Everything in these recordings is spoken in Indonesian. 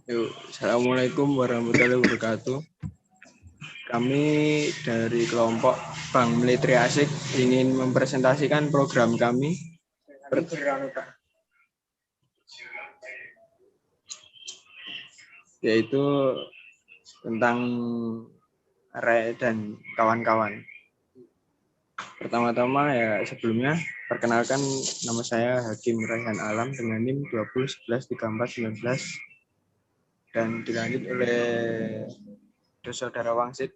Assalamualaikum warahmatullahi wabarakatuh. Kami dari kelompok Bank Militeri Asik ingin mempresentasikan program kami yaitu tentang Ray dan kawan-kawan. Pertama-tama ya sebelumnya perkenalkan, nama saya Hakim Raihan Alam dengan NIM 20113419 dan dilanjut oleh Saudara Wangsit.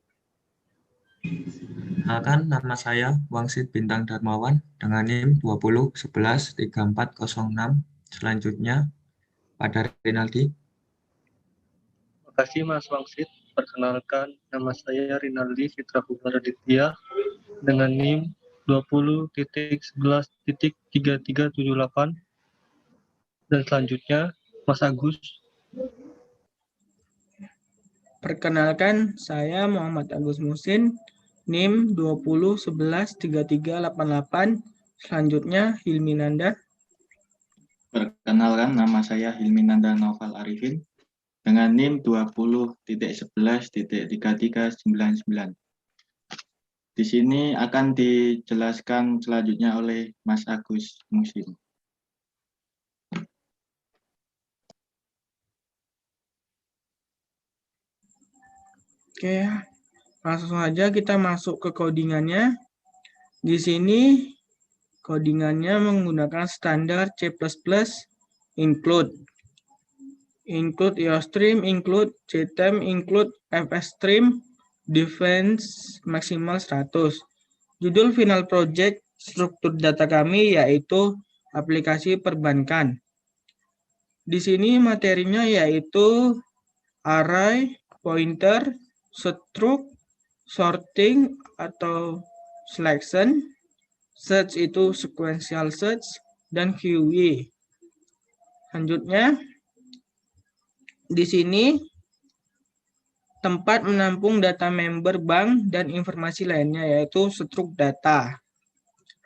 Perkenalkan, nama saya Wangsit Bintang Darmawan dengan NIM 20113406. Selanjutnya, pada Rinaldi. Terima kasih Mas Wangsit. Perkenalkan, nama saya Rinaldi Fitra Raditya dengan NIM 20.11.3378. Dan selanjutnya, Mas Agus. Perkenalkan, saya Muhammad Agus Musin, NIM 20113388. Selanjutnya, Hilmi Nanda. Perkenalkan, nama saya Hilmi Nanda Noval Arifin dengan NIM 20.11.3399. Di sini akan dijelaskan selanjutnya oleh Mas Agus Musin. Oke, langsung saja kita masuk ke codingannya. Di sini codingannya menggunakan standar C++ include IOStream, include JTEM, include FStream, defense maksimal 100. Judul final project struktur data kami yaitu aplikasi perbankan. Di sini materinya yaitu array, pointer, struct, sorting atau selection, search itu sequential search, dan QE. Selanjutnya, di sini tempat menampung data member bank dan informasi lainnya yaitu struct data.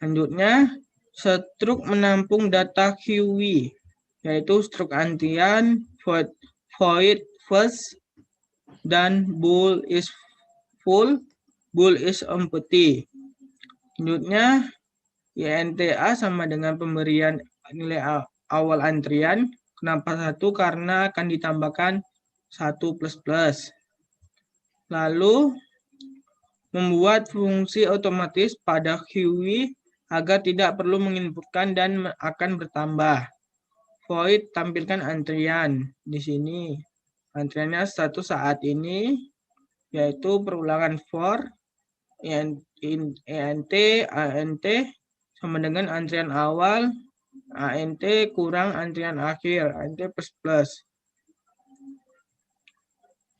Selanjutnya, struct menampung data QE yaitu struct antrian, void first, dan bool is full, bool is empty. Selanjutnya, INTA sama dengan pemberian nilai awal antrian. Kenapa 1? Karena akan ditambahkan 1++. Lalu, membuat fungsi otomatis pada QE agar tidak perlu menginputkan dan akan bertambah. Void tampilkan antrian. Di sini antriannya status saat ini yaitu perulangan for ent ant sama dengan antrian awal ant kurang antrian akhir ant plus.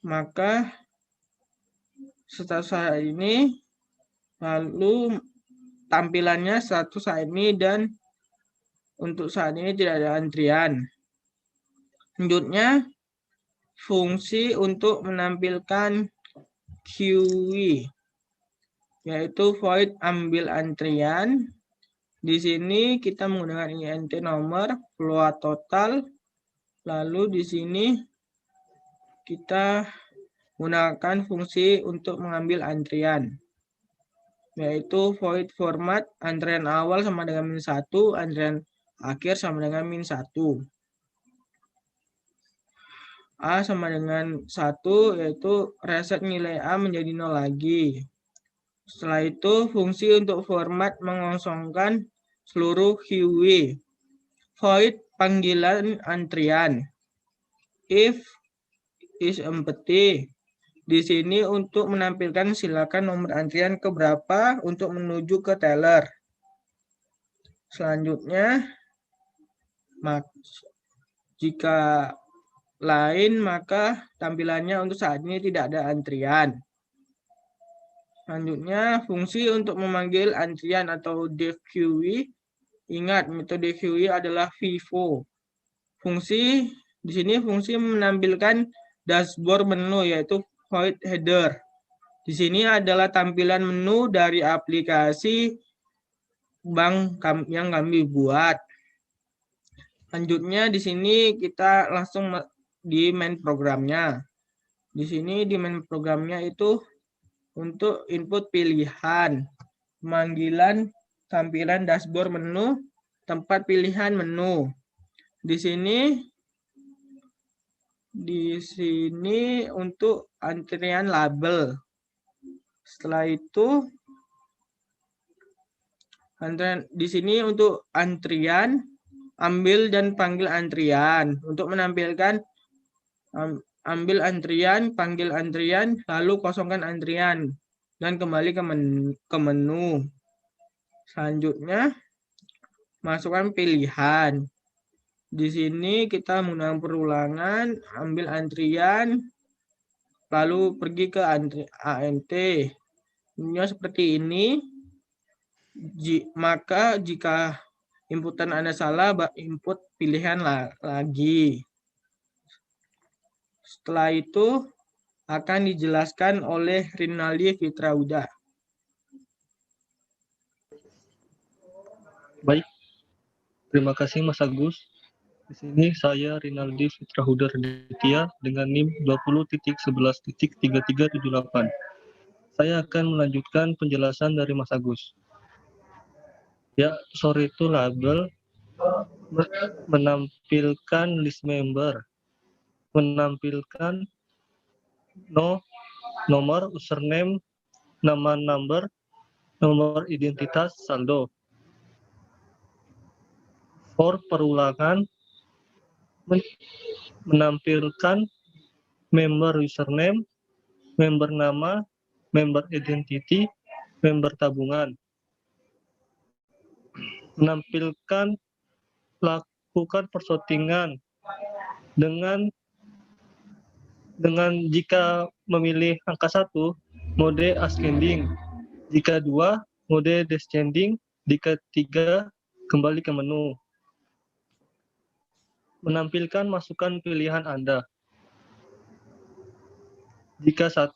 Maka status saat ini, lalu tampilannya status saat ini, dan untuk saat ini tidak ada antrian. Selanjutnya, fungsi untuk menampilkan QE yaitu void ambil antrian. Di sini kita menggunakan int nomor, float total. Lalu di sini kita gunakan fungsi untuk mengambil antrian yaitu void format, antrian awal sama dengan -1, antrian akhir sama dengan -1. A sama dengan 1 yaitu reset nilai A menjadi 0 lagi. Setelah itu fungsi untuk format mengosongkan seluruh QE. Void panggilan antrian. If is empty. Di sini untuk menampilkan silakan nomor antrian keberapa untuk menuju ke teller. Selanjutnya, jika lain maka tampilannya untuk saat ini tidak ada antrian. Selanjutnya, fungsi untuk memanggil antrian atau deffQE. Ingat, metode QE adalah FIFO. Fungsi di sini fungsi menampilkan dashboard menu yaitu void header. Di sini adalah tampilan menu dari aplikasi bank yang kami buat. Selanjutnya di sini kita langsung di main programnya. Di sini di main programnya itu untuk input pilihan, pemanggilan tampilan dashboard menu, tempat pilihan menu. Di sini untuk antrian label. Setelah itu di sini untuk antrian, ambil dan panggil antrian. Untuk menampilkan ambil antrian, panggil antrian, lalu kosongkan antrian dan kembali ke menu. Selanjutnya masukkan pilihan. Di sini kita menggunakan perulangan, ambil antrian, lalu pergi ke ANT. Ini seperti ini. Maka jika inputan Anda salah, input pilihan lagi. Setelah itu akan dijelaskan oleh Rinaldi Fitrahuda. Baik, terima kasih Mas Agus. Di sini saya Rinaldi Fitrahuda Raditya dengan NIM 20.11.3378. Saya akan melanjutkan penjelasan dari Mas Agus. Ya, sorry itu label menampilkan list member, menampilkan nomor, username, nama number, nomor identitas, saldo. For perulangan, menampilkan member username, member nama, member identity, member tabungan. Menampilkan lakukan persortingan dengan jika memilih angka 1 mode ascending, jika 2 mode descending, jika 3 kembali ke menu. Menampilkan masukan pilihan Anda. Jika 1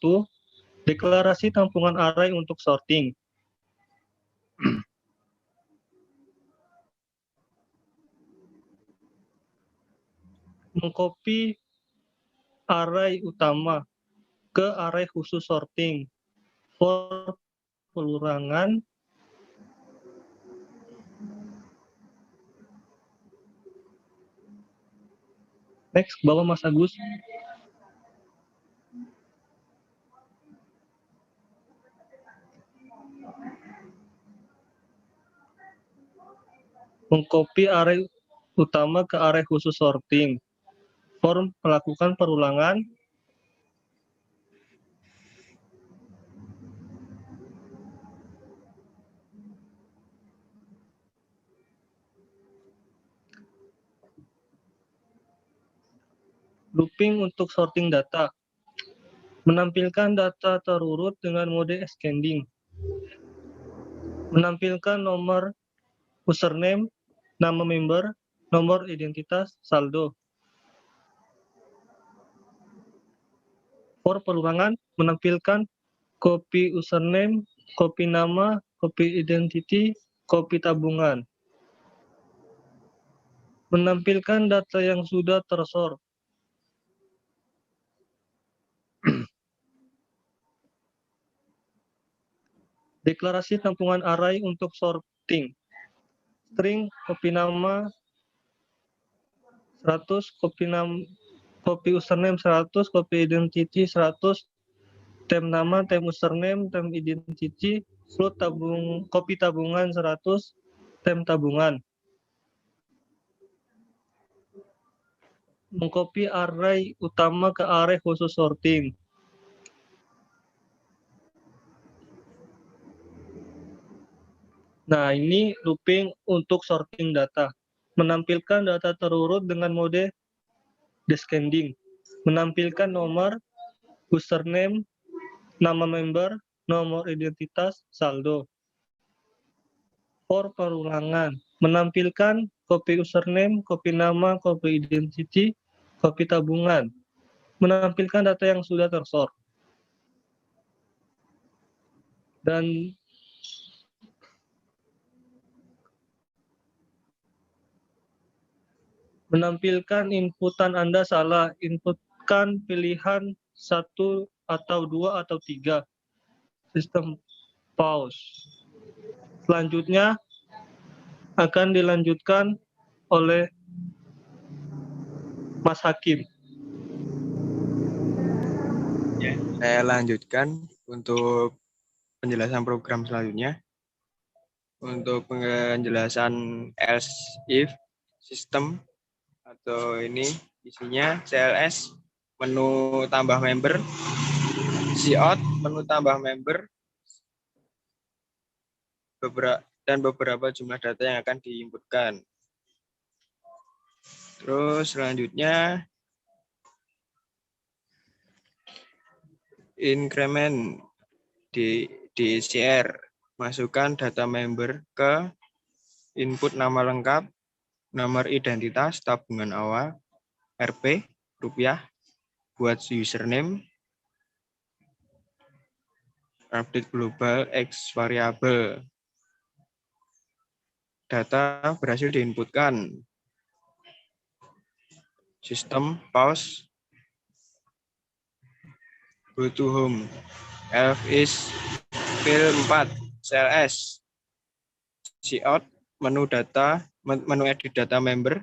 deklarasi tampungan array untuk sorting. Mengcopy array utama ke array khusus sorting. For pelurangan, next, bawa Mas Agus. Mengcopy array utama ke array khusus sorting. Form melakukan perulangan. Looping untuk sorting data. Menampilkan data terurut dengan mode ascending. Menampilkan nomor username, nama member, nomor identitas, saldo. For perulangan, menampilkan copy username, copy nama, copy identity, copy tabungan. Menampilkan data yang sudah tersort. Deklarasi tampungan array untuk sorting. String, copy nama 100, copy username 100, copy identity 100, tem nama, tem username, tem identity, float copy tabungan 100, tem tabungan. Mengcopy array utama ke array khusus sorting. Nah, ini looping untuk sorting data. Menampilkan data terurut dengan mode descending. Menampilkan nomor, username, nama member, nomor identitas, saldo. For perulangan. Menampilkan copy username, copy nama, copy identity, copy tabungan. Menampilkan data yang sudah tersort. Dan Menampilkan inputan Anda salah. Inputkan pilihan 1 atau 2 atau 3. Sistem pause. Selanjutnya akan dilanjutkan oleh Mas Hakim. Ya, saya lanjutkan untuk penjelasan program selanjutnya. Untuk penjelasan else if system atau ini isinya CLS, menu tambah member, cout, menu tambah member, dan beberapa jumlah data yang akan diinputkan. Terus selanjutnya increment di DCR, masukkan data member ke input nama lengkap, nomor identitas, tabungan awal, Rp, rupiah, buat username, update global, X variable. Data berhasil diinputkan. Sistem pause, go to home, elf is fill 4, CLS, cout, menu edit data member,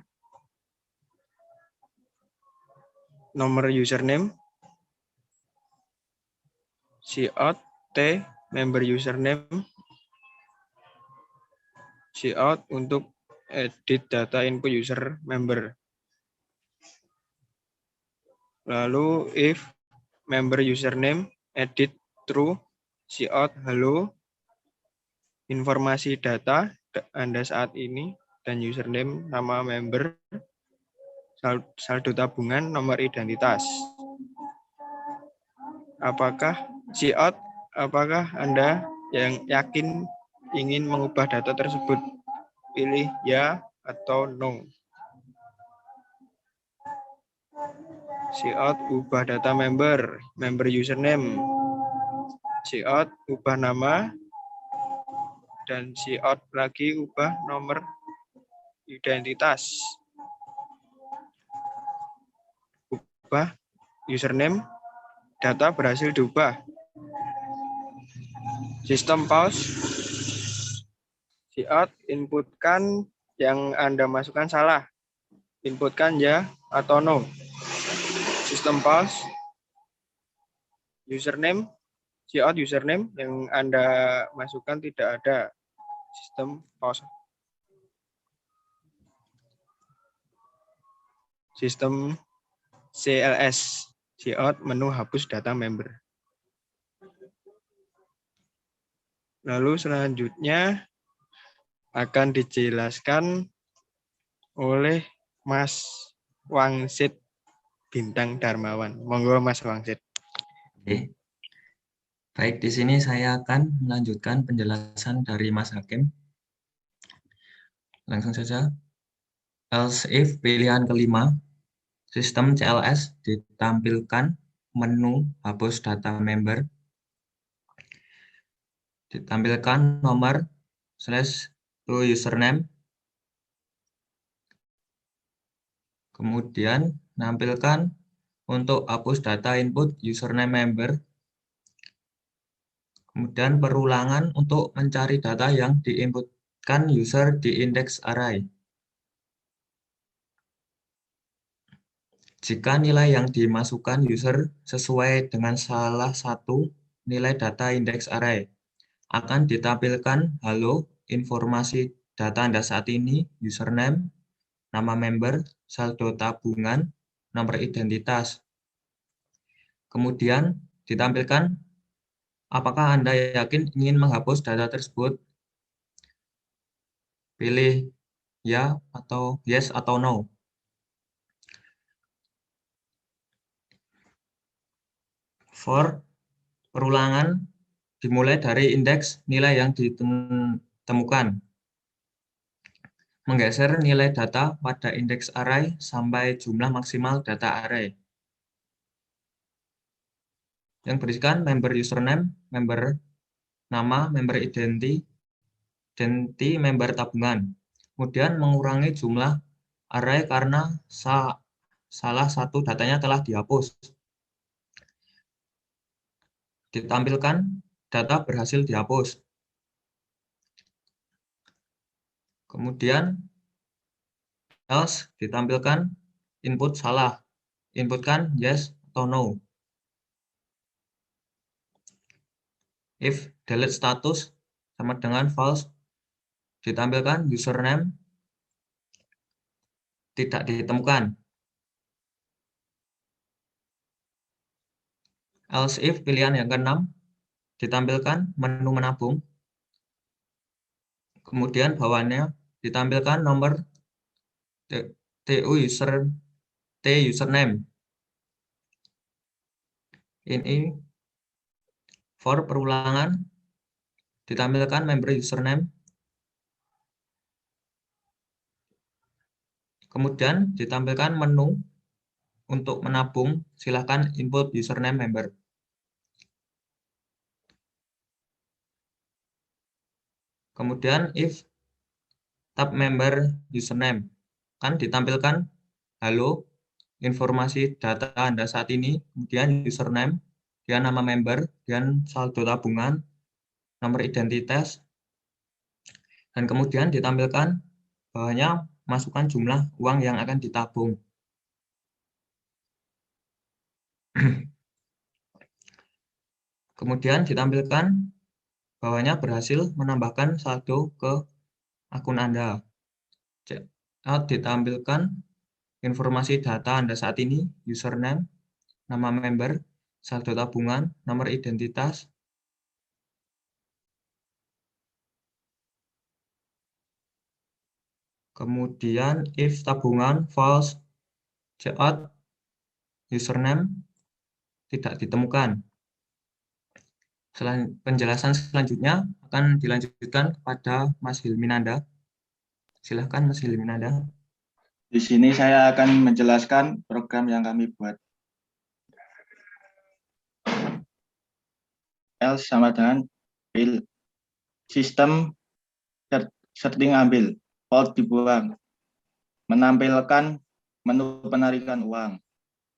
nomor username, cout, T, member username, cout untuk edit data input user member. Lalu if member username edit true, cout hello, informasi data Anda saat ini dan username, nama member, saldo tabungan, nomor identitas. Apakah cout? Apakah Anda yang yakin ingin mengubah data tersebut? Pilih ya atau no. Cout ubah data member, member username. Cout ubah nama, dan cout lagi ubah nomor identitas. Ubah username, data berhasil diubah. Sistem pause, cout inputkan yang Anda masukkan salah. Inputkan ya atau no. Sistem pause, username, cout username yang Anda masukkan tidak ada. Sistem pause. Sistem CLS, cout menu hapus data member. Lalu selanjutnya akan dijelaskan oleh Mas Wangsit Bintang Darmawan. Monggo Mas Wangsit. Oke. Baik, di sini saya akan melanjutkan penjelasan dari Mas Hakim. Langsung saja. Else if pilihan kelima, sistem CLS ditampilkan menu hapus data member, ditampilkan nomor /to username, kemudian nampilkan untuk hapus data input username member, kemudian perulangan untuk mencari data yang diinputkan user di index array. Jika nilai yang dimasukkan user sesuai dengan salah satu nilai data index array, akan ditampilkan halo informasi data Anda saat ini, username, nama member, saldo tabungan, nomor identitas. Kemudian ditampilkan apakah Anda yakin ingin menghapus data tersebut? Pilih ya atau yes atau no. For perulangan dimulai dari indeks nilai yang ditemukan. Menggeser nilai data pada indeks array sampai jumlah maksimal data array. Yang berisikan member username, member nama, member identity, member tabungan. Kemudian mengurangi jumlah array karena salah satu datanya telah dihapus. Ditampilkan data berhasil dihapus. Kemudian else ditampilkan input salah. Inputkan yes atau no. If delete status sama dengan false, ditampilkan username tidak ditemukan. Else if pilihan yang ke-6 ditampilkan menu menabung. Kemudian bawahnya ditampilkan nomor username. Ini for perulangan ditampilkan member username. Kemudian ditampilkan menu untuk menabung, silahkan input username member. Kemudian if tab member username, kan ditampilkan halo, informasi data Anda saat ini, kemudian username, dia nama member, dan saldo tabungan, nomor identitas, dan kemudian ditampilkan bawahnya masukkan jumlah uang yang akan ditabung. Kemudian ditampilkan bawahnya berhasil menambahkan saldo ke akun Anda. Ditampilkan informasi data Anda saat ini, username, nama member, saldo tabungan, nomor identitas, kemudian if tabungan false, checkout, username tidak ditemukan. Penjelasan selanjutnya akan dilanjutkan kepada Mas Hilminanda. Silahkan Mas Hilminanda. Di sini saya akan menjelaskan program yang kami buat. Else sama dengan sistem setting ambil, fault dibuang, menampilkan menu penarikan uang,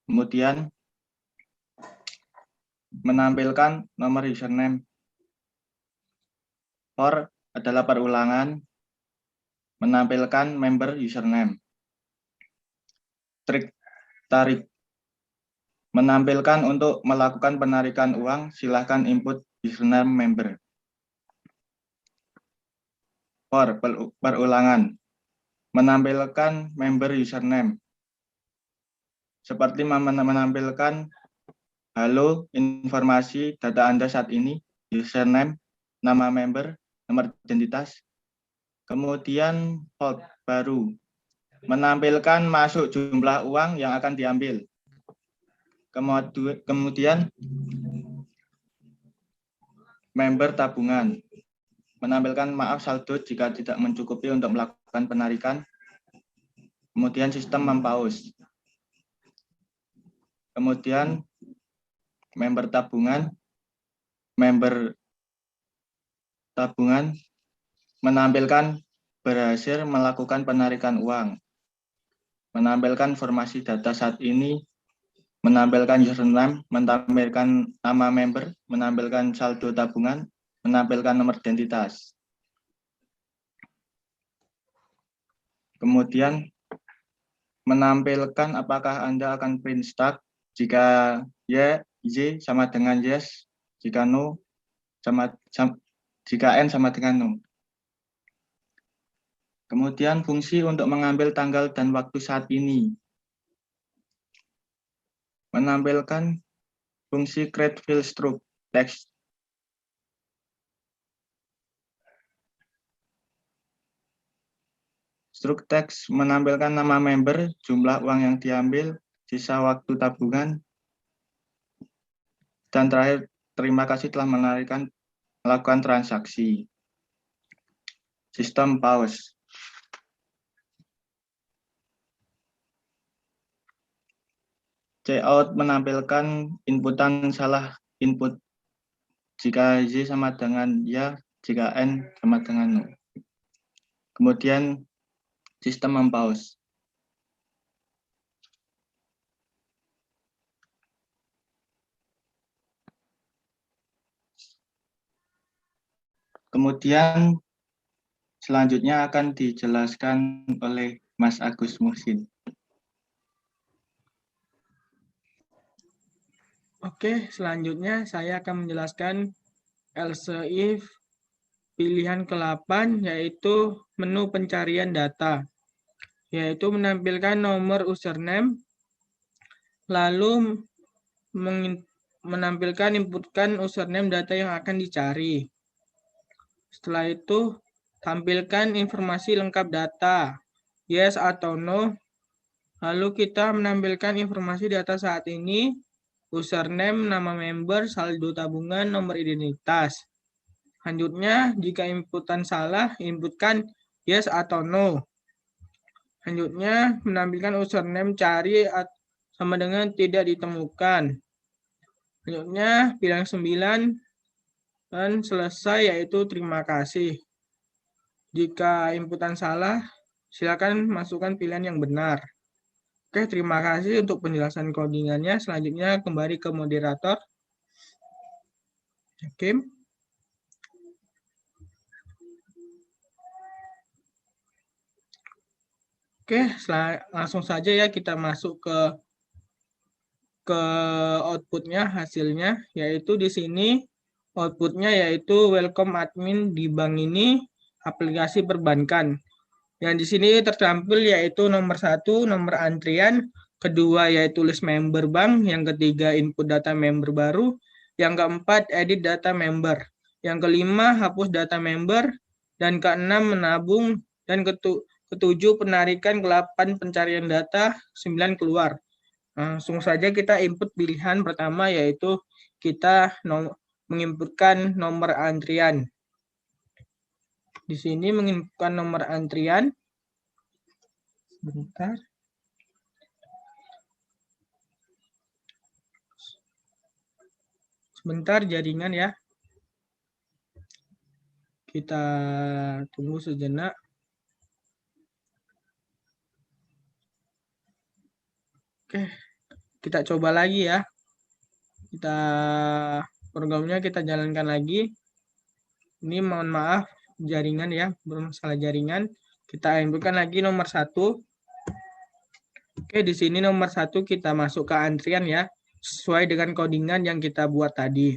kemudian menampilkan nomor username, for adalah perulangan, menampilkan member username, trik tarik, menampilkan untuk melakukan penarikan uang, silahkan input username member. For perulangan, menampilkan member username, seperti menampilkan halo, informasi data Anda saat ini, username, nama member, nomor identitas. Kemudian hold baru, menampilkan masuk jumlah uang yang akan diambil. Kemudian member tabungan, menampilkan maaf saldo jika tidak mencukupi untuk melakukan penarikan. Kemudian sistem mempause. Kemudian member tabungan menampilkan berhasil melakukan penarikan uang, menampilkan informasi data saat ini, menampilkan username, menampilkan nama member, menampilkan saldo tabungan, menampilkan nomor identitas. Kemudian menampilkan apakah Anda akan print stack, jika Y sama dengan yes, jika no jika N sama dengan no. Kemudian fungsi untuk mengambil tanggal dan waktu saat ini. Menampilkan fungsi create field struct text. Struct text menampilkan nama member, jumlah uang yang diambil, sisa waktu tabungan, dan terakhir terima kasih telah melakukan transaksi. Sistem pause. Cout menampilkan inputan salah input jika Y sama dengan ya, jika N sama dengan no. Kemudian sistem mempause. Kemudian selanjutnya akan dijelaskan oleh Mas Agus Muhsin. Oke, selanjutnya saya akan menjelaskan else if pilihan ke-8, yaitu menu pencarian data, yaitu menampilkan nomor username, lalu menampilkan inputkan username data yang akan dicari. Setelah itu, tampilkan informasi lengkap data, yes atau no. Lalu kita menampilkan informasi data saat ini, username, nama member, saldo tabungan, nomor identitas. Selanjutnya, jika inputan salah, inputkan yes atau no. Selanjutnya, menampilkan username cari sama dengan tidak ditemukan. Selanjutnya, pilihan 9 dan selesai, yaitu terima kasih. Jika inputan salah, silakan masukkan pilihan yang benar. Oke, terima kasih untuk penjelasan codingannya. Selanjutnya kembali ke moderator. Oke. Oke, langsung saja ya kita masuk ke outputnya, hasilnya, yaitu di sini outputnya yaitu welcome admin di bank ini aplikasi perbankan. Yang di sini tertampil yaitu nomor 1, nomor antrian, kedua yaitu list member bank, yang ketiga input data member baru, yang keempat edit data member, yang kelima hapus data member, dan keenam menabung, dan ketujuh penarikan, ke-8 pencarian data, 9 keluar. Langsung saja kita input pilihan pertama yaitu kita menginputkan nomor antrian. Di sini menginputkan nomor antrian. Sebentar. Sebentar jaringan ya. Kita tunggu sejenak. Oke, kita coba lagi ya. Programnya kita jalankan lagi. Ini mohon maaf jaringan ya, bermasalah jaringan. Kita inputkan lagi nomor 1. Oke, di sini nomor 1 kita masuk ke antrian ya, sesuai dengan codingan yang kita buat tadi.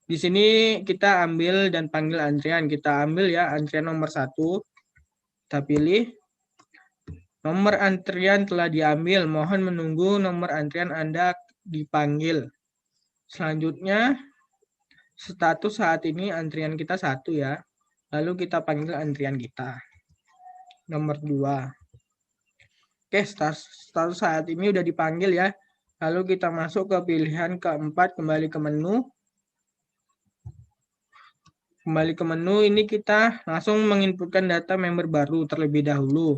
Di sini kita ambil dan panggil antrian. Kita ambil ya antrian nomor 1. Kita pilih. Nomor antrian telah diambil. Mohon menunggu nomor antrian Anda dipanggil. Selanjutnya, status saat ini antrian kita 1 ya. Lalu kita panggil antrian kita. Nomor 2. Oke, status saat ini udah dipanggil ya. Lalu kita masuk ke pilihan keempat, kembali ke menu. Kembali ke menu, ini kita langsung menginputkan data member baru terlebih dahulu.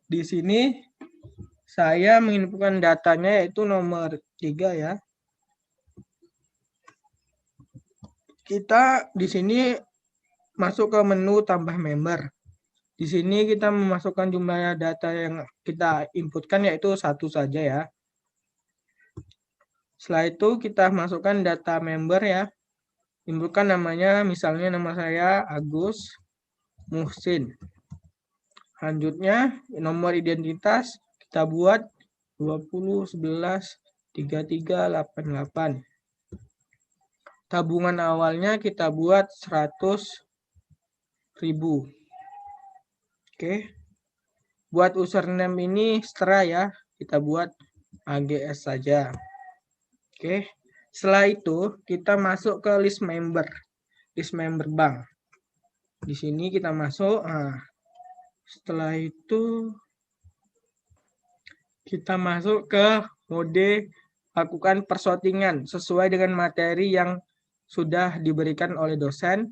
Di sini saya menginputkan datanya yaitu nomor 3 ya. Kita di sini masuk ke menu tambah member. Di sini kita memasukkan jumlah data yang kita inputkan yaitu 1 saja ya. Setelah itu kita masukkan data member ya. Inputkan namanya, misalnya nama saya Agus Muhsin. Selanjutnya nomor identitas kita buat 20 11 3388. Tabungan awalnya kita buat 100.000. Oke. Buat username ini seterah ya, kita buat AGS saja. Oke. Setelah itu kita masuk ke list member bank. Di sini kita masuk. Setelah itu kita masuk ke mode lakukan persortingan sesuai dengan materi yang sudah diberikan oleh dosen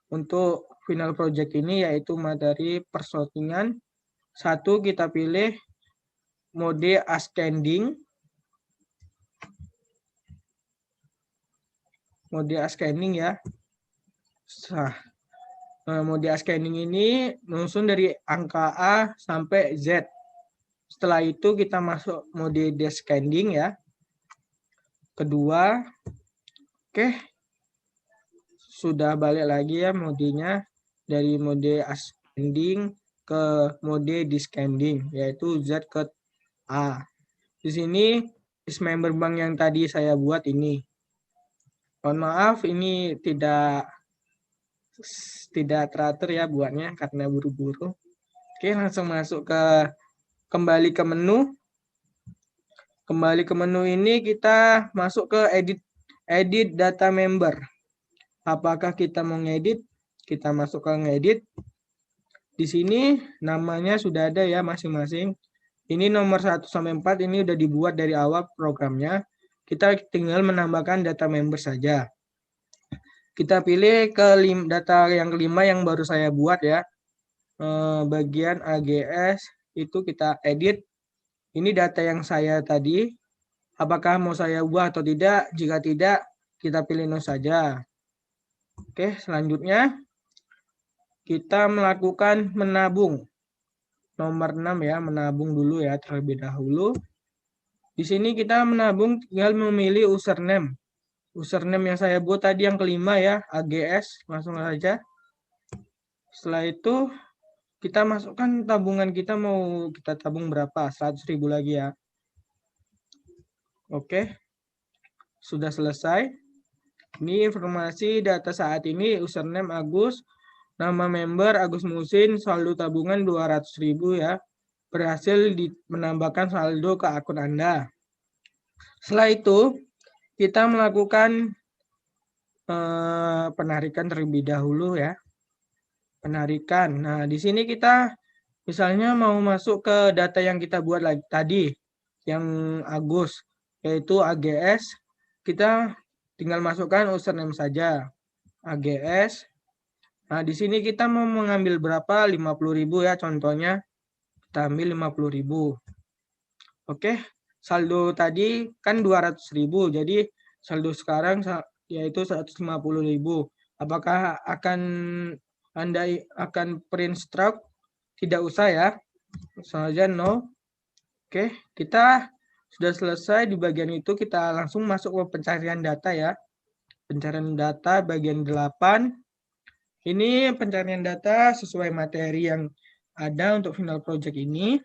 untuk final project ini, yaitu materi persortingan. 1 kita pilih mode ascending. Mode ascending ya. Mode ascending ini menyusun dari angka A sampai Z. Setelah itu kita masuk mode descending ya. Kedua, oke. sudah balik lagi ya modenya dari mode ascending ke mode descending, yaitu Z ke A. Di sini list member bank yang tadi saya buat ini. Mohon maaf ini tidak teratur ya buatnya karena buru-buru. Oke, langsung masuk kembali ke menu. Kembali ke menu ini kita masuk ke edit data member. Apakah kita mau ngedit? Kita masuk ke ngedit. Di sini namanya sudah ada ya masing-masing. Ini nomor 1 sampai 4 ini udah dibuat dari awal programnya. Kita tinggal menambahkan data member saja. Kita pilih ke data yang kelima yang baru saya buat ya. Bagian AGS itu kita edit. Ini data yang saya tadi. Apakah mau saya ubah atau tidak? Jika tidak, kita pilih no saja. Oke, selanjutnya kita melakukan menabung. Nomor 6 ya, menabung dulu ya terlebih dahulu. Di sini kita menabung tinggal memilih username. Username yang saya buat tadi yang kelima ya, AGS, langsung saja. Setelah itu kita masukkan tabungan kita mau kita tabung berapa, 100.000 lagi ya. Oke, sudah selesai. Ini informasi data saat ini, username Agus, nama member Agus Musin, saldo tabungan 200.000 ya. Berhasil menambahkan saldo ke akun Anda. Setelah itu, kita melakukan penarikan terlebih dahulu ya. Penarikan. Nah, di sini kita misalnya mau masuk ke data yang kita buat lagi tadi, yang Agus, yaitu AGS. Kita tinggal masukkan username saja. AGS. Nah, di sini kita mau mengambil berapa? 50.000 ya contohnya. Kita ambil 50.000. Oke. Saldo tadi kan 200.000, jadi saldo sekarang yaitu 150.000. Apakah Anda akan print stroke? Tidak usah ya, saja no. Oke, kita sudah selesai di bagian itu, kita langsung masuk ke pencarian data ya. Pencarian data bagian 8. Ini pencarian data sesuai materi yang ada untuk final project ini.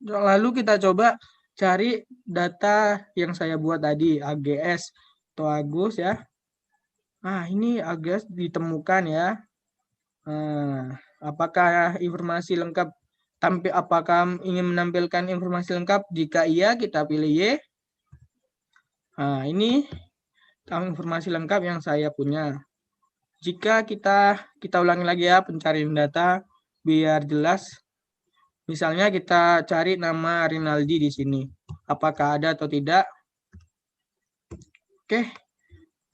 Lalu kita coba cari data yang saya buat tadi, AGS atau Agus ya. Nah, ini AGS ditemukan ya. Apakah informasi lengkap apakah ingin menampilkan informasi lengkap? Jika iya, kita pilih Y. Nah, ini informasi lengkap yang saya punya. Jika kita ulangi lagi ya pencarian data biar jelas. Misalnya kita cari nama Rinaldi di sini. Apakah ada atau tidak? Oke.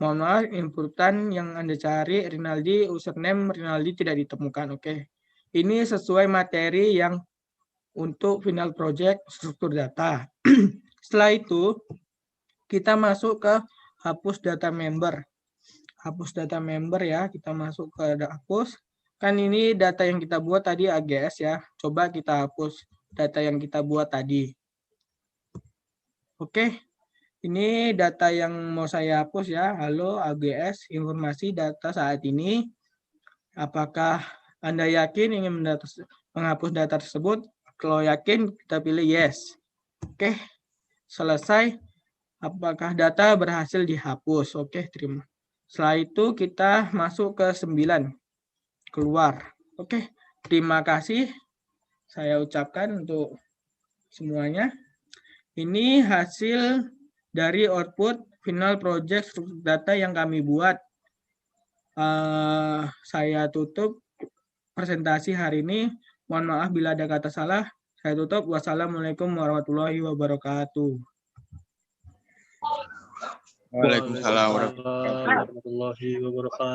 Mohon maaf, inputan yang Anda cari Rinaldi, username Rinaldi tidak ditemukan. Oke. Ini sesuai materi yang untuk final project struktur data. Setelah itu, kita masuk ke hapus data member. Hapus data member ya, kita masuk ke hapus. Kan ini data yang kita buat tadi AGS ya. Coba kita hapus data yang kita buat tadi. Oke, ini data yang mau saya hapus ya. Halo AGS, informasi data saat ini. Apakah Anda yakin ingin menghapus data tersebut? Kalau yakin, kita pilih yes. Oke, selesai. Apakah data berhasil dihapus? Oke, terima. Setelah itu kita masuk ke 9. Keluar. Oke, terima kasih saya ucapkan untuk semuanya. Ini hasil dari output final project struktur data yang kami buat. Saya tutup presentasi hari ini. Mohon maaf bila ada kata salah. Saya tutup. Wassalamualaikum warahmatullahi wabarakatuh. Waalaikumsalam warahmatullahi wabarakatuh.